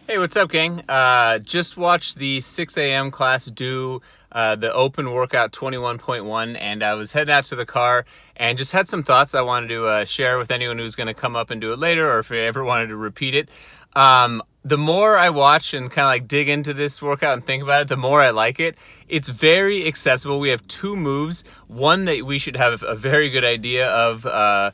Hey, what's up, gang? Just watched the 6 a.m. class do the Open Workout 21.1, and I was heading out to the car and just had some thoughts I wanted to share with anyone who's going to come up and do it later, or if you ever wanted to repeat it. The more I watch and kind of like dig into this workout and think about it, the more I like it. It's very accessible. We have two moves. One that we should have a very good idea of, a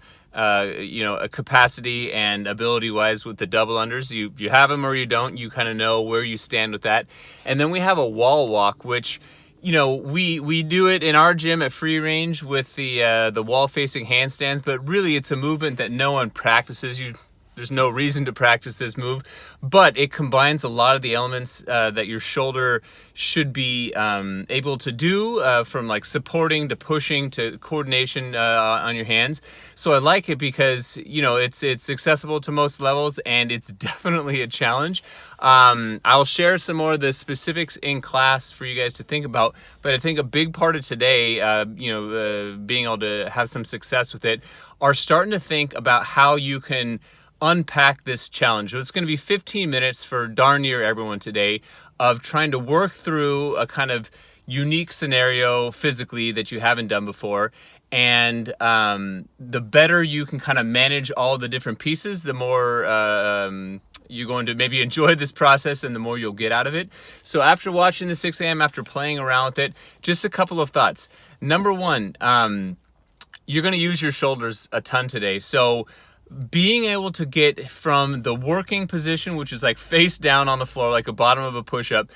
capacity and ability wise with the double unders. You have them or you don't. You kind of know where you stand with that. And then we have a wall walk, which we do it in our gym at Free Range with the wall facing handstands, but really it's a movement that no one practices. There's no reason to practice this move, but it combines a lot of the elements that your shoulder should be able to do, from like supporting to pushing to coordination on your hands. So I like it because it's accessible to most levels, and it's definitely a challenge. I'll share some more of the specifics in class for you guys to think about, but I think a big part of today, being able to have some success with it, are starting to think about how you can unpack this challenge. So it's going to be 15 minutes for darn near everyone today of trying to work through a kind of unique scenario physically that you haven't done before. And the better you can kind of manage all the different pieces, the more you're going to maybe enjoy this process and the more you'll get out of it. So after watching the 6 a.m., after playing around with it, just a couple of thoughts. Number one, you're going to use your shoulders a ton today. So being able to get from the working position, which is like face down on the floor, like a bottom of a push-up,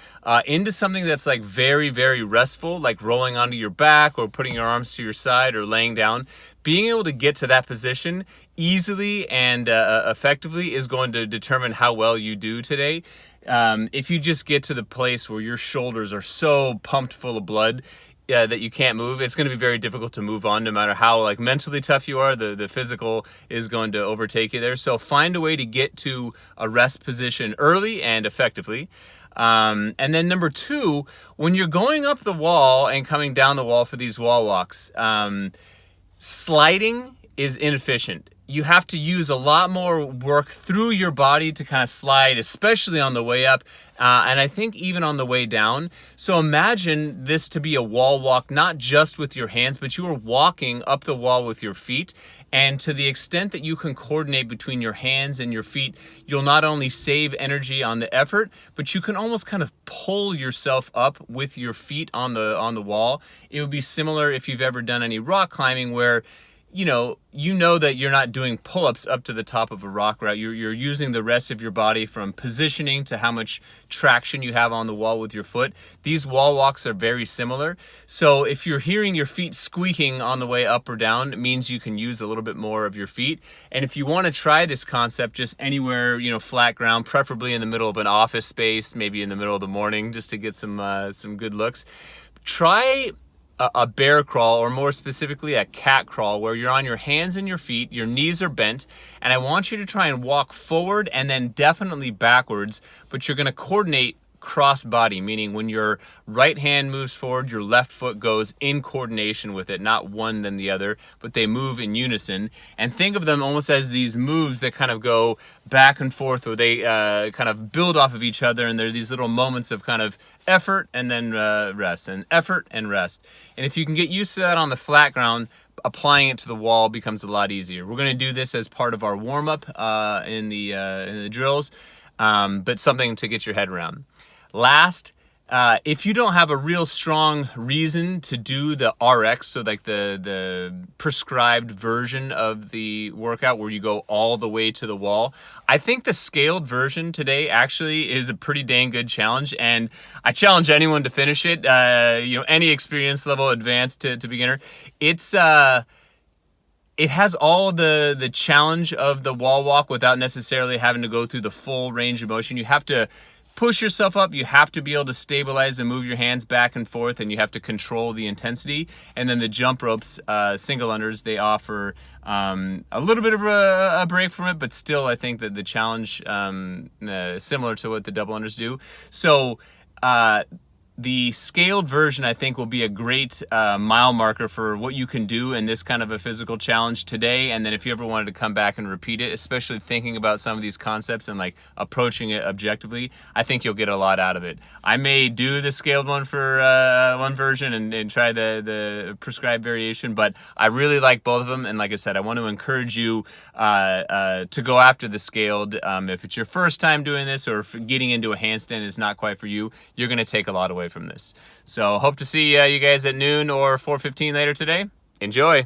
into something that's like very, very restful, like rolling onto your back or putting your arms to your side or laying down. Being able to get to that position easily and effectively is going to determine how well you do today. If you just get to the place where your shoulders are so pumped full of blood, that you can't move, it's going to be very difficult to move on. No matter how like mentally tough you are, the physical is going to overtake you there. So find a way to get to a rest position early and effectively. And then number two, when you're going up the wall and coming down the wall for these wall walks, sliding is inefficient. You have to use a lot more work through your body to kind of slide, especially on the way up, and I think even on the way down. So imagine this to be a wall walk, not just with your hands, but you are walking up the wall with your feet. And to the extent that you can coordinate between your hands and your feet, you'll not only save energy on the effort, but you can almost kind of pull yourself up with your feet on the wall. It would be similar if you've ever done any rock climbing, where you know that you're not doing pull-ups up to the top of a rock, right? You're using the rest of your body, from positioning to how much traction you have on the wall with your foot. These wall walks are very similar. So if you're hearing your feet squeaking on the way up or down, it means you can use a little bit more of your feet. And if you want to try this concept just anywhere, flat ground, preferably in the middle of an office space, maybe in the middle of the morning, just to get some good looks, try a bear crawl, or more specifically a cat crawl, where you're on your hands and your feet, your knees are bent, and I want you to try and walk forward and then definitely backwards, but you're going to coordinate cross body, meaning when your right hand moves forward, your left foot goes in coordination with it, not one then the other, but they move in unison. And think of them almost as these moves that kind of go back and forth, or they kind of build off of each other, and they're these little moments of kind of effort and then rest, and effort and rest. And if you can get used to that on the flat ground, applying it to the wall becomes a lot easier. We're going to do this as part of our warm-up in the drills, but something to get your head around. Last, if you don't have a real strong reason to do the RX, so like the prescribed version of the workout where you go all the way to the wall, I think the scaled version today actually is a pretty dang good challenge, and I challenge anyone to finish it. Any experience level, advanced to beginner. It has all the challenge of the wall walk without necessarily having to go through the full range of motion. You have to push yourself up, you have to be able to stabilize and move your hands back and forth, and you have to control the intensity. And then the jump ropes, single unders, they offer a little bit of a break from it, but still I think that the challenge, similar to what the double unders do. So the scaled version, I think, will be a great mile marker for what you can do in this kind of a physical challenge today. And then if you ever wanted to come back and repeat it, especially thinking about some of these concepts and like approaching it objectively, I think you'll get a lot out of it. I may do the scaled one for one version and try the prescribed variation, but I really like both of them. And like I said, I want to encourage you to go after the scaled. If it's your first time doing this, or if getting into a handstand is not quite for you, you're going to take a lot away from this. So hope to see you guys at noon or 4:15 later today. Enjoy.